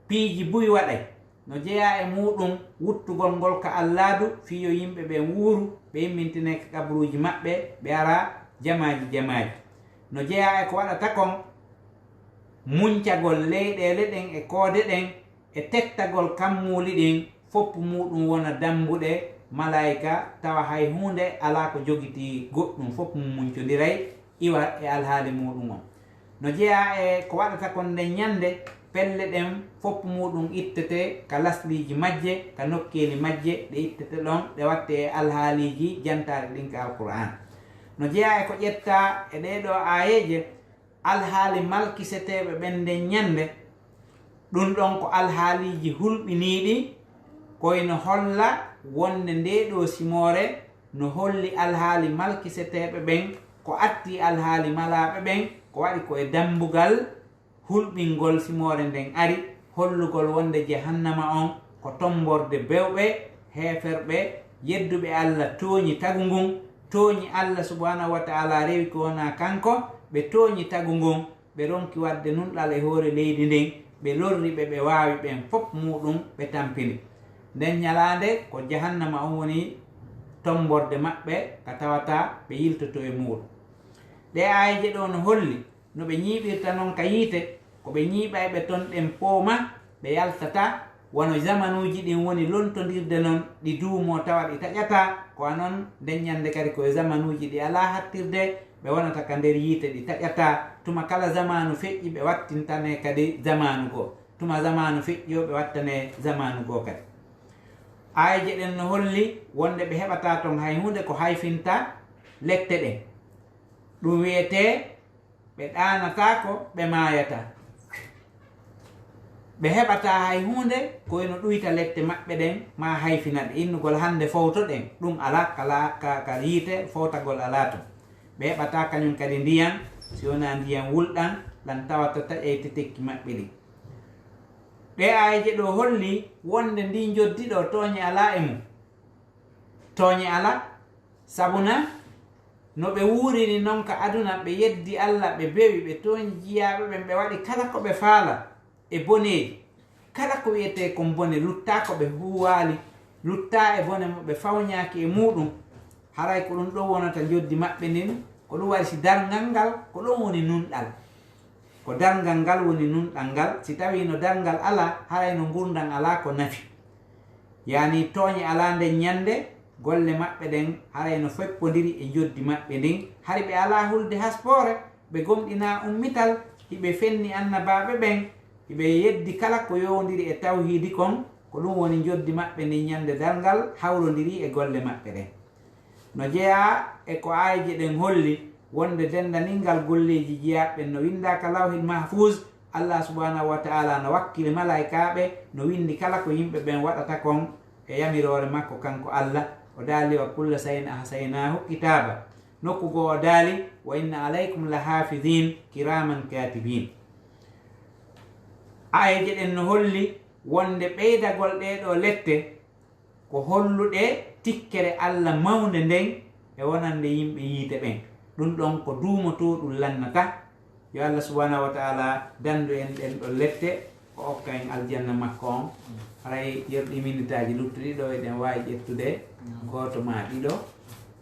Speaker 3: piiji buy waɗay no jeeya e muɗum wuttugol ngol ka alladu fiyo yimɓe ɓe wuuru ɓe yimmintine ka kabruji maɓɓe ɓe ara jamaji no jeeya e ko waɗata kon muñcagol leyɗele ɗen e koode ɗen e tettagol kammuli ɗin foppu muɗum wona dambuɗe malaika tawa hay hunde ala ko jogiti goɗɗum fof mum muñcodiray iwa e alhaali muɗum on no jeeya e ko waɗata kon nden ñande pelle ɗen foppu muɗum ittete ka lasliji majje ka nokkeli majje ɗe ittete ɗon ɗe watte e alhaaliji jantare ɗin ka alquran no jeeya e ko ƴetta e ɗeɗo ayeje alhaali malkiseteɓe ɓen nden ñande ɗum ɗon ko alhaaliji hulɓiniɗi koyno holla wonde ndeɗo simore no holli alhaali malkiseteɓe ɓen ko atti alhaali malaɓe ɓen ko waɗi ko e dambugal hulɓingol simore nden ari hollugol wonde jahannama on ko tomborde bewɓe heferɓe yedduɓe Allah tooñi tagu ngun tooñi Allah subhanahu wa ta'ala rewi ko wona kanko ɓe tooñi tagu ngun ɓe ronki wadde nunɗal e hoore leydi nden ɓe lorri ɓe wawi ɓen fof muɗum ɓe tampini nden ñalande ko jahannama on woni tomborde maɓɓe ka tawata ɓe yiltoto e muɗum ɗe ayje ɗo no holli no ɓe ñiiɓirta noon ka yiite ko ɓe ñiiɓa ɓe ton ɗen pooma ɓe yaltata wono zamanuji ɗin woni lontodirde noon ɗi duumo tawa ɗi taƴata ko anon deññande kadi koye zamanuji ɗi ala hattirde ɓe wonata ka nder yiite ɗi taƴata tuma kala zamanu feƴƴi ɓe wattintane kadi zamanu goo tuma zamanu feƴƴi o ɓe wattane zamanu goo kadi ayeje ɗen no holli wonde ɓe heɓata toon hay hunde ko hayfinta lette ɗen ɗum wiyete ɓe ɗanatako ɓe mayata ɓe heɓata hay hunde koyno ɗuyta lette maɓɓe ɗen ma hayfina ɗe innugol hande fowto ɗen ɗum ala ka yiite fowtagol ala to ɓe heɓata kañum kadi ndiyan si wona ndiyan wulɗan ɗan tawata taƴayte tekki maɓɓe ɗi ɗe ayeje ɗo holli wonde ndi joddiɗo tooñe ala e mum tooñe ala sabuna no ɓe wuurini noon ka aduna ɓe yeddi Allah ɓe bewi ɓe tooñi jiyaɓe ɓen ɓe waɗi kala ko ɓe faala e boneji kala ko wiyete kon bone lutta ko ɓe huwali lutta e bone mo ɓe fawñaki e muɗum haray ko ɗum ɗo wonata joddi maɓɓe nin ko ɗum waɗi si dargal ngal ko ɗon woni nunɗal ko dargal ngal woni nunɗal ngal si tawi no dargal ala haray no gurdan ala ko nafi yani tooñe ala nden ñande golle maɓɓe ɗen haray no feppodiri e joddi maɓɓe ndin hari ɓe ala hulde haspore ɓe gomɗina ummital hiɓe fenni annabaɓe ɓen hiɓe yeddi kala ko yowdiri e tawhidi kon ko ɗum woni joddi maɓɓe ndin ñande dargal hawrodiri e golle maɓɓe ɗen no jeeya e ko ayeje ɗen holli wonde dendaningal golleji jiyaɓe no windaka lawhil mahfuz Allah subhanahu wa ta'ala no wakkili malaikaɓe no windi kala ko yimɓe ɓen waɗata kon e yamirore makko kanko Allah o daali wa kulla sayin ahsaynahu kitaba nokku goo o daali wa inna alaykum la hafidin kiraman katibin ayeje ɗen no holli wonde ɓeydagol ɗeɗo lette ko holluɗe tikkere Allah mawde nden e wonande yimɓe yiite ɓen ɗum ɗon ko duumoto ɗum lannata yo Allah subhanahu wa ta'ala dandu en ɗen ɗo lette ko okka en aljanna makko on haray yerɗi minitaji luttuɗi ɗo eɗen wawi ƴettude goto ma ɗiɗo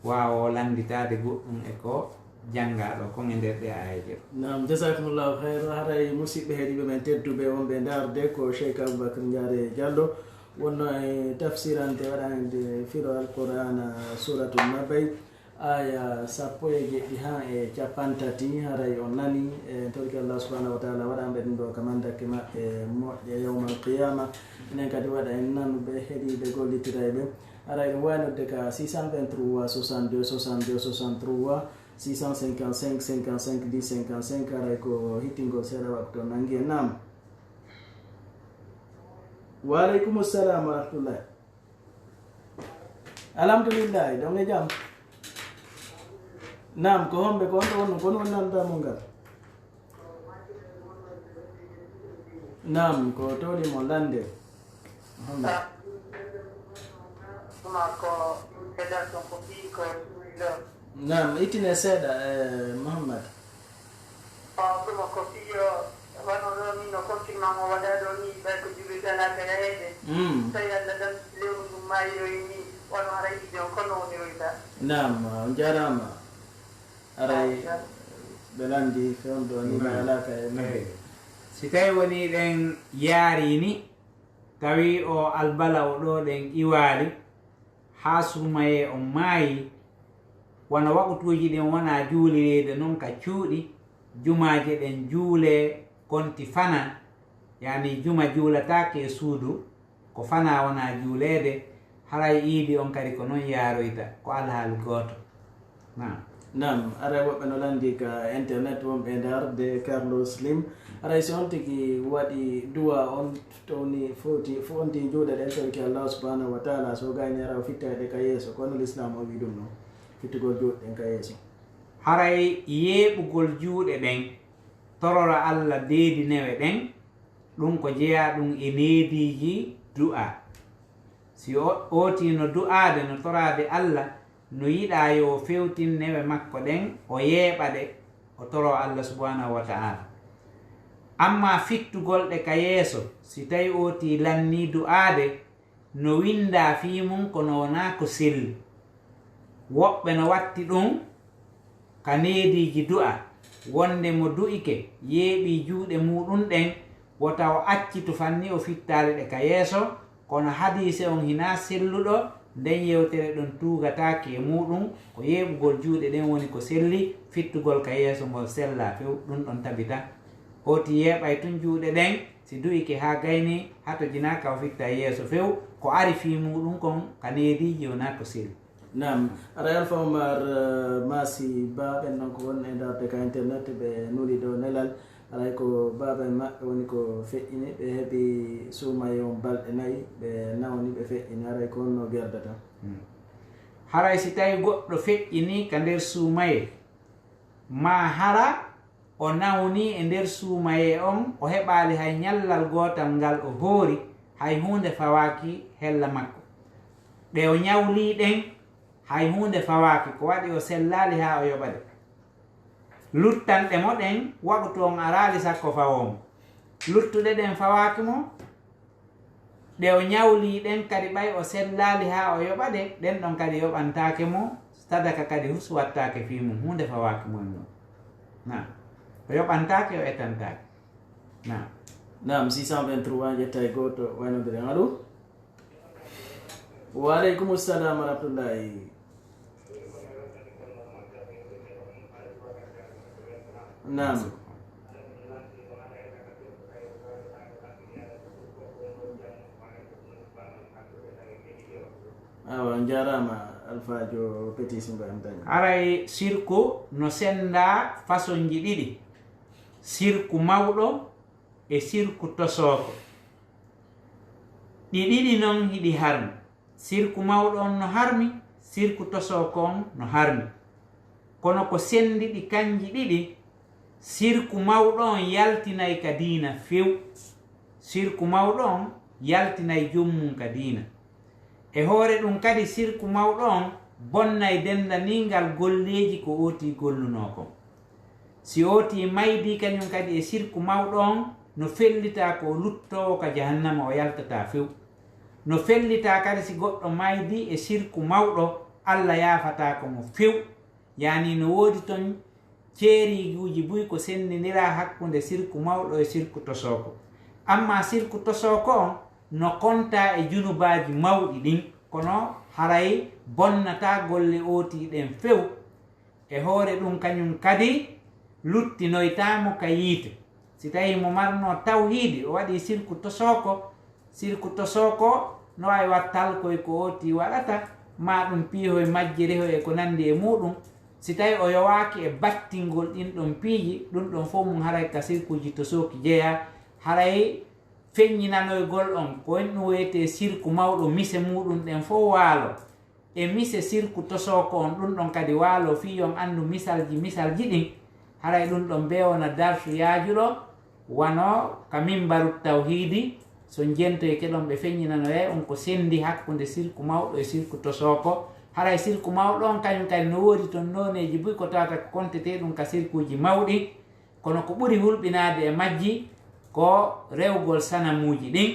Speaker 3: wawo landitade goɗɗum e ko janngaɗo kon e nder ɗe ayeje
Speaker 2: nam jasakumullahu hayra haray musidɓe heeɗiɓe men tedduɓe wonɓe darde ko cheikh aboubacar Ndiare Diallo wonno e tafsirante waɗande firo alqur'ana suratul nabay aya 10 ha e 50 haray on nani e torki Allah subhanahu wa ta'ala waɗanɓe ɗum ɗo kamandakke maɓɓe moƴƴe yawmal qiyama enen kadi waɗa en nanuɓe heeɗiɓe gollitireɓe haray ɗum waynodde ka 623 62 62 63 655 55 10 55 haray ko hittingol seeɗa waktu nangi e nam waaleykum salam wa rahmatullah alhamdulillahi ɗon e jaam nam ko homɓe ko onɗo wonno kono woni nandamo ngal nam ko towɗimo lande homɓe nam ittine seeɗa Mouhammad
Speaker 4: ɗuma ko fiyo wanoɗo min no kontinmamo waɗaɗo ni ɓay ko juɓitanaka yaheede tawi Allah dan lewru ndum mayiroyi ni wono haray ɗiɗi on kono woniroyta
Speaker 2: nam on jarama aray ɓe landi fewndo ni ma alaka e maɓɓe
Speaker 3: si tawi woni ɗen yaarini tawi o albala o ɗo ɗen iwaali ha sumaye on maayi wona waɓutuji ɗin wona juulirede noon ka cuuɗi jumaje ɗen juule konti fana yani juma juulatake e suudu ko fana wona juulede haray iidi on kadi ko noon yaaroyta ko alhaali gooto
Speaker 2: nam aray woɓɓe no landi ka internet wonɓe darde Carlos Lim aray so on tigi waɗi duwa on towni foti fonti juuɗe ɗen tawki Allah subhanahu wa ta'ala so gayni ara o fittade ka yeeso kono l'islam o wi ɗum noon fittugol juuɗe ɗen ka yeeso
Speaker 3: haray yeeɓugol juuɗe ɗen torora Allah deedi newe ɗen ɗum ko jeeya ɗum e neediji du'a si ootino du'ade no torade Allah no yiɗa yo fewtin newe makko ɗen o yeeɓa ɗe o toro Allah subhanahu wa ta'ala amma fittugol ɗe ka yeeso si tawi ooti lanni du'ade no winda fi mum kono wona ko selli woɓɓe no watti ɗum ka neediji du'a wonde mo du'ike yeeɓi juuɗe muɗum ɗen wota o acci to fanni o fittare ɗe ka yeeso kono hadise on hina selluɗo nden yewtere ɗon tugatake e muɗum ko yeɓugol juuɗe ɗen woni ko selli fittugol ka yeeso ngol sella few ɗum ɗon tabita oti yeɓay tun juuɗe ɗen si duyike ha gayni hato jinaka o fitta yeeso few ko ari fi muɗum kon ka neediji wona ko selli.
Speaker 2: Nam ara Alpha Omar masi baɓen non ko won e darde ka internet ɓe nuli ɗo nelal aray ko baɓen maɓɓe woni ko feƴƴini ɓe heeɓi suumaye on balɗe 4 ɓe nawni ɓe feƴƴini aray ko honno gerdata
Speaker 3: haray si tawi goɗɗo feƴƴini ka nder suumaye ma hara o nawni e nder suumaye on o heɓali hay ñallal gotal ngal o hoori hay hunde fawaki hella makko ɗe o ñawli ɗen hay hunde fawaki ko waɗi o sellali ha o yoɓade luttanɗe mo ɗen waɗu toon arali sakko fawomo luttuɗe ɗen fawaki mo ɗe o ñawli ɗen kadi ɓay o sellali ha o yoɓade ɗen ɗon kadi yoɓantake mo sadaka kadi hus wattake fi mum hunde fawaki mon noon na o yoɓantake o ettantake na
Speaker 2: nam 623 ƴetta e goto waynodiren allo wa aleykum salam wa rahmatullahi nam awa jarama alphajo petit simba am tan
Speaker 3: aray sirku no senda façon ji ɗiɗi sirku mawɗo e sirku tosoko ɗi ɗiɗi noon hiɗi harmi sirku mawɗo on no harmi sirku tosoko on no harmi kono ko sendi ɗi kanji ɗiɗi sirku mawɗo on yaltinay ka diina few sirku mawɗo on yaltinay jommum ka diina e hoore ɗum kadi sirku mawɗo on bonnay dendaningal golleji ko oti golluno kon si oti maydi kañum kadi e sirku mawɗo on no fellita ko luttowo ka jahannama o yaltata few no fellita kadi si goɗɗo maydi e sirku mawɗo Allah yafata ko mo few yani no woodi ton ceeriguji buy ko sendidira hakkunde sirku mawɗo e sirku tosoko amma sirku tosoko on no konta e junubaji mawɗi ɗin kono haray bonnata golle otiɗen few e hoore ɗum kañum kadi luttinoytamo ka yiite si tawi mo marno tawhidi o waɗi sirku tosoko no wawi wattal koye ko oti waɗata ma ɗum piihoye majjireho e ko nandi e muɗum si tawi o yowaki e battingol ɗin ɗon piiji ɗum ɗon fof mum haray ka sirkuji tosoki jeeya haray feññinanoygol on ko en ɗum wiyete sirku mawɗo mise muɗum ɗen fof waalo e mise sirku tosoko on ɗum ɗon kadi waalo fi on andu misalji ɗin haray ɗum ɗon bewona darsu yaajuɗo wano ka mimbaru tawhidi so jentoye keɗon ɓe feññinanoye on ko sendi hakkude sirku mawɗo e sirku tosoko haray sirku mawɗo on kañum kadi no woodi toon noneji buy ko tawata ko kontete ɗum ka sirkuji mawɗi kono ko ɓuri hulɓinade e majji ko rewgol sanamuji ɗin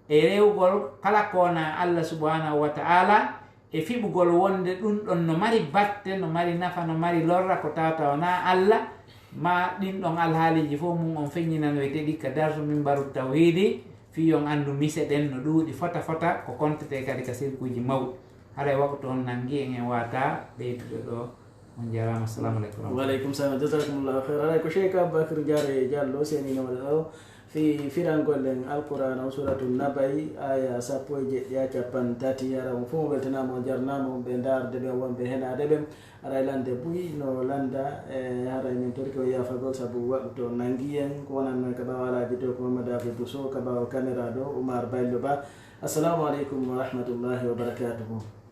Speaker 3: e rewgol kala kona Allah subhanahu wa ta'ala e fiɓugol wonde ɗum ɗon no mari batte no mari nafa no mari lorra ko tawata wona Allah ma ɗin ɗon alhaaliji fof mum on feññinanoyte ɗi ka darsu mimbaru tawhidi fi on andu mise ɗen no ɗuuɗi fota ko kontete kadi ka sirkuji mawɗi haray waktu on nangi en wata ɓeytude ɗo on jarama. Assalamu aleykum.
Speaker 2: Waaleykum salam jazakumullahu khair. Aray ko Cheikh Aboubacry Diarry Diallo seninode ɗo fi firangollen alqouran o suratul nabayi aya 10:30 ara mo fof mo weltanama o jarnama ɓe darde ɓe wonɓe henade ɓen aray lande buy no landa e haray min torki o yafagol saabu waɗu to nangi en ko wonanno ka ɓawa alaji to ko Mamadou Abdou Sow ka ɓawa caméra ɗo Oumar Baylo Ba. Assalamu aleykum wa rahmatullahi wa barakatuhu.